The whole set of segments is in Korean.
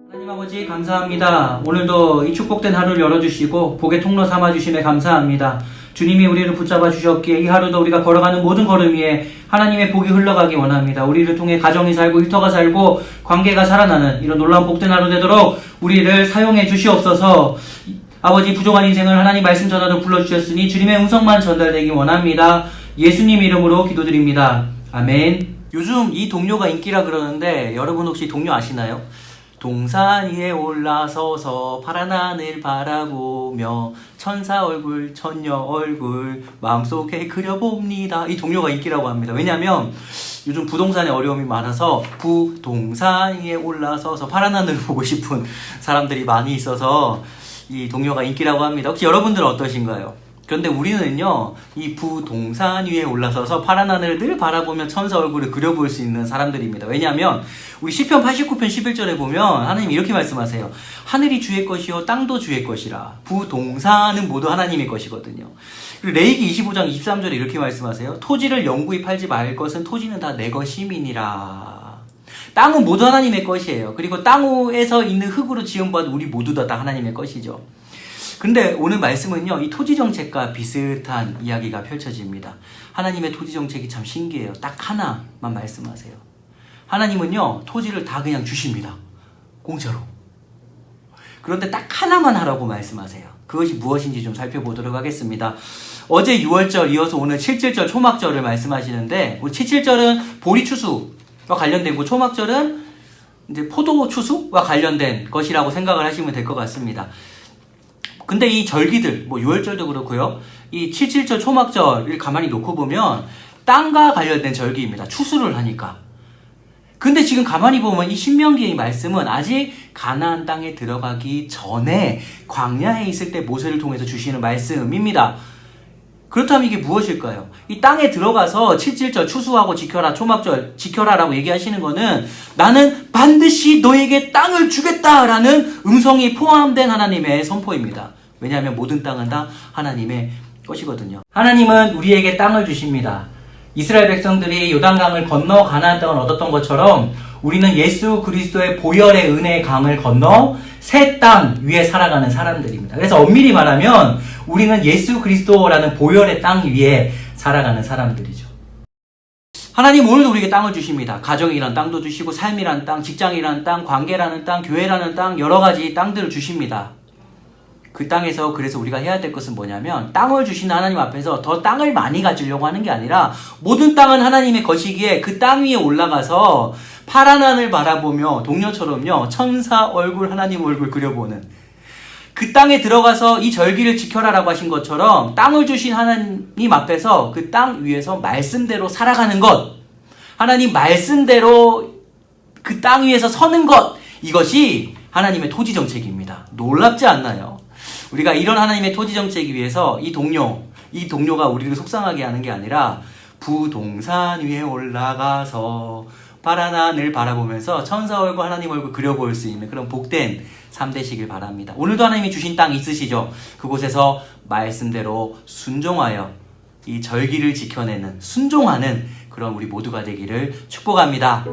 하나님 아버지 감사합니다. 오늘도 이 축복된 하루를 열어주시고 복의 통로 삼아주심에 감사합니다. 주님이 우리를 붙잡아 주셨기에 이 하루도 우리가 걸어가는 모든 걸음 위에 하나님의 복이 흘러가기 원합니다. 우리를 통해 가정이 살고 일터가 살고 관계가 살아나는 이런 놀라운 복된 하루 되도록 우리를 사용해 주시옵소서. 아버지 부족한 인생을 하나님 말씀 전하러 불러주셨으니 주님의 음성만 전달되기 원합니다. 예수님 이름으로 기도드립니다. 아멘. 요즘 이 동료가 인기라 그러는데 여러분 혹시 동료 아시나요? 동산 위에 올라서서 파란 하늘 바라보며 천사 얼굴 천녀 얼굴 마음속에 그려봅니다. 이 동료가 인기라고 합니다. 왜냐하면 요즘 부동산에 어려움이 많아서 부동산 위에 올라서서 파란 하늘을 보고 싶은 사람들이 많이 있어서 이 동료가 인기라고 합니다. 혹시 여러분들은 어떠신가요? 그런데 우리는요, 이 부동산 위에 올라서서 파란 하늘을 늘 바라보며 천사 얼굴을 그려볼 수 있는 사람들입니다. 왜냐하면 우리 시편 89편 11절에 보면 하나님이 이렇게 말씀하세요. 하늘이 주의 것이요 땅도 주의 것이라. 부동산은 모두 하나님의 것이거든요. 그리고 레위기 25장 23절에 이렇게 말씀하세요. 토지를 영구히 팔지 말 것은 토지는 다 내 것임이니라. 땅은 모두 하나님의 것이에요. 그리고 땅에서 있는 흙으로 지음받은 우리 모두 다 하나님의 것이죠. 근데 오늘 말씀은요, 이 토지 정책과 비슷한 이야기가 펼쳐집니다. 하나님의 토지 정책이 참 신기해요. 딱 하나만 말씀하세요. 하나님은요, 토지를 다 그냥 주십니다. 공짜로. 그런데 딱 하나만 하라고 말씀하세요. 그것이 무엇인지 좀 살펴보도록 하겠습니다. 어제 6월절 이어서 오늘 7.7절 초막절을 말씀하시는데, 우리 7.7절은 보리 추수와 관련되고 초막절은 이제 포도 추수와 관련된 것이라고 생각을 하시면 될 것 같습니다. 근데 이 절기들, 6월절도 그렇고요. 이 7.7절 초막절을 가만히 놓고 보면 땅과 관련된 절기입니다. 추수를 하니까. 근데 지금 가만히 보면 이 신명기의 말씀은 아직 가나안 땅에 들어가기 전에 광야에 있을 때 모세를 통해서 주시는 말씀입니다. 그렇다면 이게 무엇일까요? 이 땅에 들어가서 7.7절 추수하고 지켜라, 초막절 지켜라라고 얘기하시는 거는 나는 반드시 너에게 땅을 주겠다라는 음성이 포함된 하나님의 선포입니다. 왜냐하면 모든 땅은 다 하나님의 것이거든요. 하나님은 우리에게 땅을 주십니다. 이스라엘 백성들이 요단강을 건너 가나안 땅을 얻었던 것처럼 우리는 예수 그리스도의 보혈의 은혜의 강을 건너 새 땅 위에 살아가는 사람들입니다. 그래서 엄밀히 말하면 우리는 예수 그리스도라는 보혈의 땅 위에 살아가는 사람들이죠. 하나님 오늘도 우리에게 땅을 주십니다. 가정이란 땅도 주시고 삶이란 땅, 직장이란 땅, 관계라는 땅, 교회라는 땅, 여러 가지 땅들을 주십니다. 그 땅에서 그래서 우리가 해야 될 것은 뭐냐면 땅을 주신 하나님 앞에서 더 땅을 많이 가지려고 하는 게 아니라 모든 땅은 하나님의 것이기에 그 땅 위에 올라가서 파란 하늘 바라보며 동료처럼요 천사 얼굴 하나님 얼굴 그려보는 그 땅에 들어가서 이 절기를 지켜라라고 하신 것처럼 땅을 주신 하나님 앞에서 그 땅 위에서 말씀대로 살아가는 것, 하나님 말씀대로 그 땅 위에서 서는 것, 이것이 하나님의 토지 정책입니다. 놀랍지 않나요? 우리가 이런 하나님의 토지 정책을 위해서 이 동료가 우리를 속상하게 하는 게 아니라 부동산 위에 올라가서 파란 하늘 바라보면서 천사 얼굴 하나님 얼굴 그려볼 수 있는 그런 복된 삶 되시길 바랍니다. 오늘도 하나님이 주신 땅 있으시죠? 그곳에서 말씀대로 순종하여 이 절기를 지켜내는 순종하는 그런 우리 모두가 되기를 축복합니다.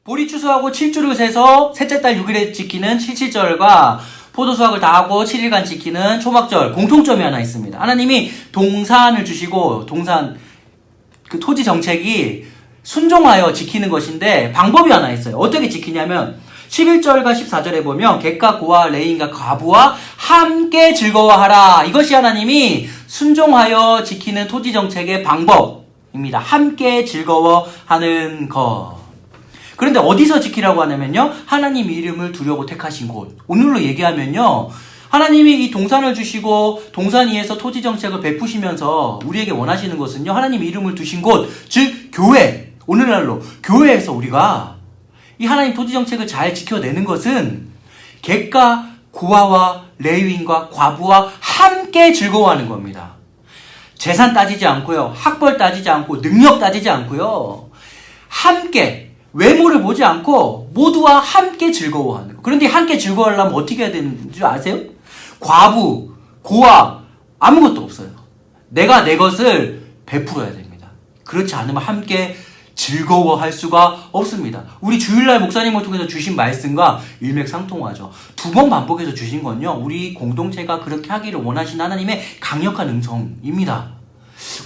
보리 추수하고 7주를 세서 셋째 달 6일에 지키는 7.7절과 포도 수확을 다 하고 7일간 지키는 초막절 공통점이 하나 있습니다. 하나님이 동산을 주시고 동산 그 토지 정책이 순종하여 지키는 것인데 방법이 하나 있어요. 어떻게 지키냐면 11절과 14절에 보면 객과 고와 레인과 과부와 함께 즐거워하라. 이것이 하나님이 순종하여 지키는 토지 정책의 방법입니다. 함께 즐거워하는 것. 그런데 어디서 지키라고 하냐면요, 하나님 이름을 두려고 택하신 곳. 오늘로 얘기하면요, 하나님이 이 동산을 주시고 동산 위에서 토지 정책을 베푸시면서 우리에게 원하시는 것은요, 하나님 이름을 두신 곳, 즉 교회. 오늘날로 교회에서 우리가 이 하나님 토지 정책을 잘 지켜내는 것은 객과 고아와 레위인과 과부와 함께 즐거워하는 겁니다. 재산 따지지 않고요, 학벌 따지지 않고 능력 따지지 않고요, 함께 외모를 보지 않고 모두와 함께 즐거워하는 거. 그런데 함께 즐거워하려면 어떻게 해야 되는 줄 아세요? 과부, 고아 아무것도 없어요. 내가 내 것을 베풀어야 됩니다. 그렇지 않으면 함께 즐거워할 수가 없습니다. 우리 주일날 목사님을 통해서 주신 말씀과 일맥상통하죠. 2번 반복해서 주신 건요, 우리 공동체가 그렇게 하기를 원하시는 하나님의 강력한 음성입니다.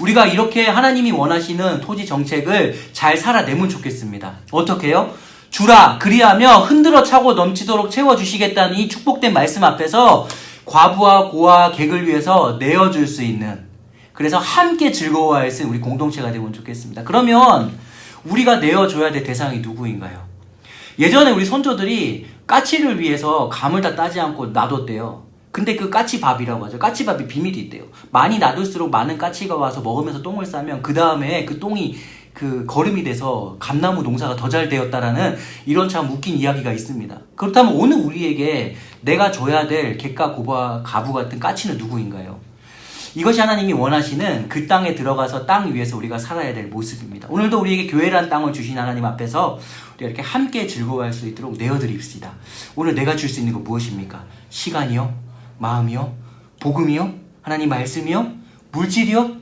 우리가 이렇게 하나님이 원하시는 토지 정책을 잘 살아내면 좋겠습니다. 어떻게요? 주라 그리하며 흔들어 차고 넘치도록 채워주시겠다는 이 축복된 말씀 앞에서 과부와 고아 객을 위해서 내어줄 수 있는, 그래서 함께 즐거워할 수 있는 우리 공동체가 되면 좋겠습니다. 그러면 우리가 내어줘야 될 대상이 누구인가요? 예전에 우리 선조들이 까치를 위해서 감을 다 따지 않고 놔뒀대요. 근데 그 까치밥이라고 하죠. 까치밥이 비밀이 있대요. 많이 놔둘수록 많은 까치가 와서 먹으면서 똥을 싸면 그 다음에 그 똥이 그 거름이 돼서 감나무 농사가 더 잘 되었다라는 이런 참 웃긴 이야기가 있습니다. 그렇다면 오늘 우리에게 내가 줘야 될 객과 고바 가부 같은 까치는 누구인가요? 이것이 하나님이 원하시는 그 땅에 들어가서 땅 위에서 우리가 살아야 될 모습입니다. 오늘도 우리에게 교회란 땅을 주신 하나님 앞에서 우리가 이렇게 함께 즐거워할 수 있도록 내어드립시다. 오늘 내가 줄 수 있는 건 무엇입니까? 시간이요? 마음이요? 복음이요? 하나님 말씀이요? 물질이요?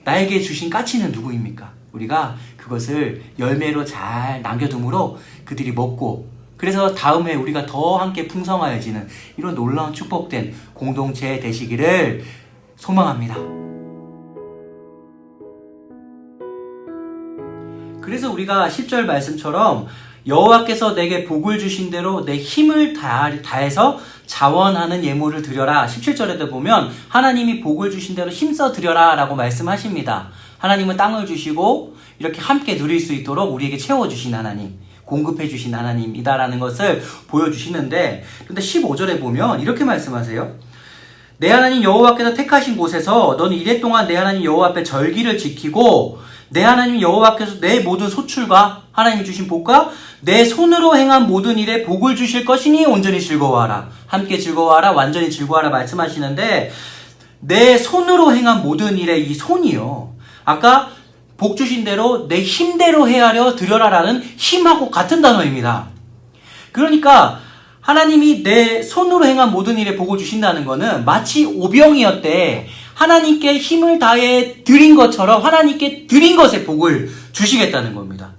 나에게 주신 가치는 누구입니까? 우리가 그것을 열매로 잘 남겨둠으로 그들이 먹고, 그래서 다음에 우리가 더 함께 풍성하여지는 이런 놀라운 축복된 공동체 되시기를 소망합니다. 그래서 우리가 10절 말씀처럼 여호와께서 내게 복을 주신 대로 내 힘을 다해서 자원하는 예물을 드려라. 17절에도 보면 하나님이 복을 주신 대로 힘써 드려라 라고 말씀하십니다. 하나님은 땅을 주시고 이렇게 함께 누릴 수 있도록 우리에게 채워주신 하나님, 공급해 주신 하나님이다라는 것을 보여주시는데, 근데 15절에 보면 이렇게 말씀하세요. 내 하나님 여호와께서 택하신 곳에서 너는 이랫동안 내 하나님 여호와 앞에 절기를 지키고 내 하나님 여호와께서 내 모든 소출과 하나님이 주신 복과 내 손으로 행한 모든 일에 복을 주실 것이니 온전히 즐거워하라. 함께 즐거워하라. 완전히 즐거워하라 말씀하시는데, 내 손으로 행한 모든 일에 이 손이요, 아까 복 주신 대로 내 힘대로 헤아려 드려라라는 힘하고 같은 단어입니다. 그러니까 하나님이 내 손으로 행한 모든 일에 복을 주신다는 것은 마치 오병이었대 하나님께 힘을 다해 드린 것처럼 하나님께 드린 것에 복을 주시겠다는 겁니다.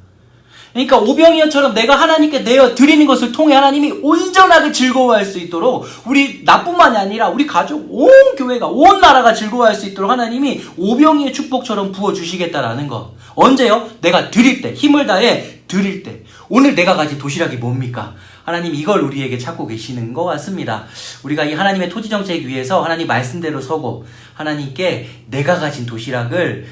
그러니까 오병이어처럼 내가 하나님께 내어 드리는 것을 통해 하나님이 온전하게 즐거워할 수 있도록, 우리 나뿐만이 아니라 우리 가족, 온 교회가, 온 나라가 즐거워할 수 있도록 하나님이 오병이의 축복처럼 부어주시겠다라는 것. 언제요? 내가 드릴 때, 힘을 다해 드릴 때. 오늘 내가 가진 도시락이 뭡니까? 하나님 이걸 우리에게 찾고 계시는 것 같습니다. 우리가 이 하나님의 토지정책 위해서 하나님 말씀대로 서고 하나님께 내가 가진 도시락을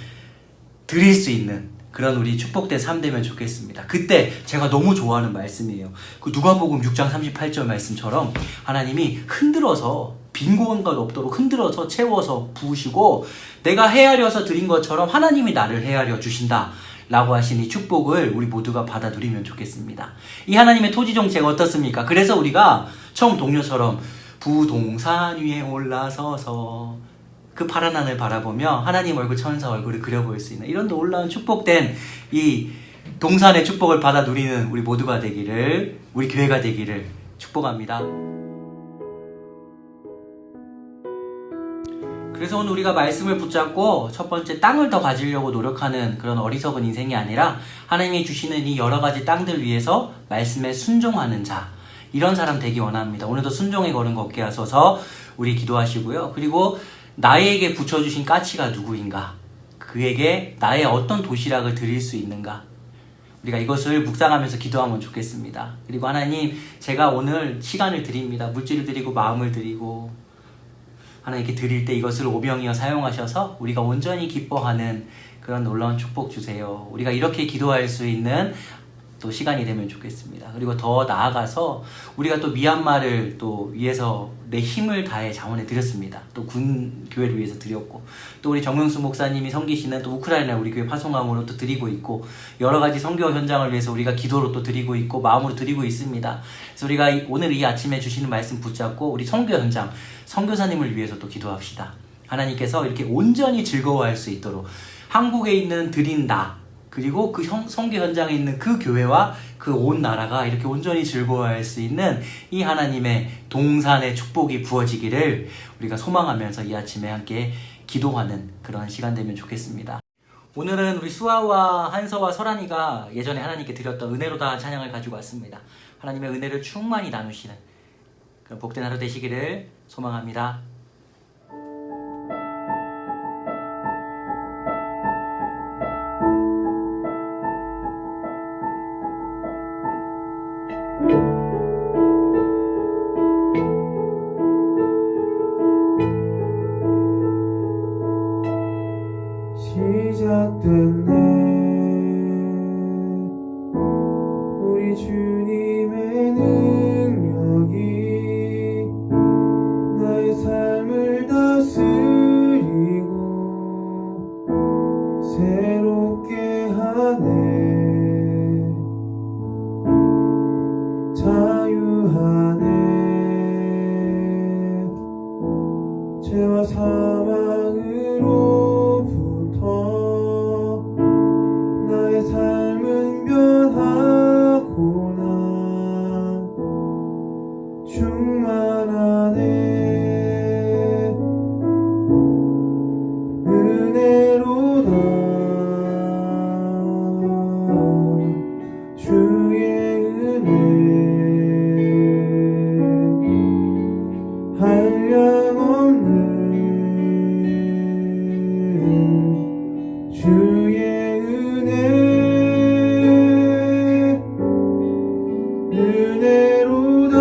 드릴 수 있는 그런 우리 축복된 삶 되면 좋겠습니다. 그때 제가 너무 좋아하는 말씀이에요. 그 누가복음 6장 38절 말씀처럼 하나님이 흔들어서 빈 공간 없도록 흔들어서 채워서 부으시고 내가 헤아려서 드린 것처럼 하나님이 나를 헤아려 주신다 라고 하신 이 축복을 우리 모두가 받아 누리면 좋겠습니다. 이 하나님의 토지 정책 어떻습니까? 그래서 우리가 처음 동료처럼 부동산 위에 올라서서 그 파란 하늘 바라보며 하나님 얼굴, 천사 얼굴을 그려볼 수 있는 이런 놀라운 축복된 이 동산의 축복을 받아 누리는 우리 모두가 되기를, 우리 교회가 되기를 축복합니다. 그래서 오늘 우리가 말씀을 붙잡고 첫 번째 땅을 더 가지려고 노력하는 그런 어리석은 인생이 아니라 하나님이 주시는 이 여러 가지 땅들 위해서 말씀에 순종하는 자, 이런 사람 되기 원합니다. 오늘도 순종의 걸음 걷게 하소서 우리 기도하시고요. 그리고 나에게 붙여주신 가치가 누구인가? 그에게 나의 어떤 도시락을 드릴 수 있는가? 우리가 이것을 묵상하면서 기도하면 좋겠습니다. 그리고 하나님, 제가 오늘 시간을 드립니다. 물질을 드리고 마음을 드리고 하나님께 드릴 때 이것을 오병이어 사용하셔서 우리가 온전히 기뻐하는 그런 놀라운 축복 주세요. 우리가 이렇게 기도할 수 있는 또 시간이 되면 좋겠습니다. 그리고 더 나아가서 우리가 또 미얀마를 또 위해서 내 힘을 다해 자원해 드렸습니다. 또 군 교회를 위해서 드렸고, 또 우리 정명수 목사님이 섬기시는 또 우크라이나 우리 교회 파송함으로 또 드리고 있고, 여러 가지 선교 현장을 위해서 우리가 기도로 또 드리고 있고 마음으로 드리고 있습니다. 그래서 우리가 오늘 이 아침에 주시는 말씀 붙잡고 우리 선교 현장, 선교사님을 위해서 또 기도합시다. 하나님께서 이렇게 온전히 즐거워할 수 있도록 한국에 있는 드린 나, 그리고 그 선교 현장에 있는 그 교회와 그 온 나라가 이렇게 온전히 즐거워할 수 있는 이 하나님의 동산의 축복이 부어지기를 우리가 소망하면서 이 아침에 함께 기도하는 그런 시간 되면 좋겠습니다. 오늘은 우리 수아와 한서와 설한이가 예전에 하나님께 드렸던 은혜로다 찬양을 가지고 왔습니다. 하나님의 은혜를 충만히 나누시는 그런 복된 하루 되시기를 소망합니다. 시작됐네 우리 주님의 능력이 나의 삶을 다스리고 새롭게 하네 자유하네 죄와 사망으로부터 나의 삶은 변하고 난 충만하네 은혜로다 주의 은혜 한량없는 주의 은혜 은혜로다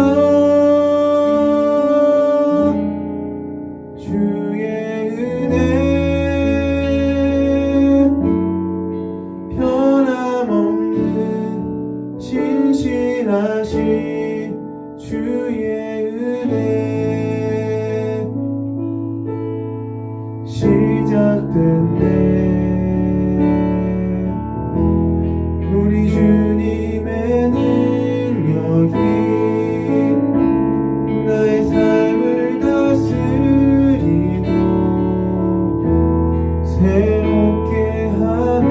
주의 은혜 변함없는 신실하신 주의 은혜 시작됐네 우리 주님의 능력이 나의 삶을 다스리고 새롭게 하네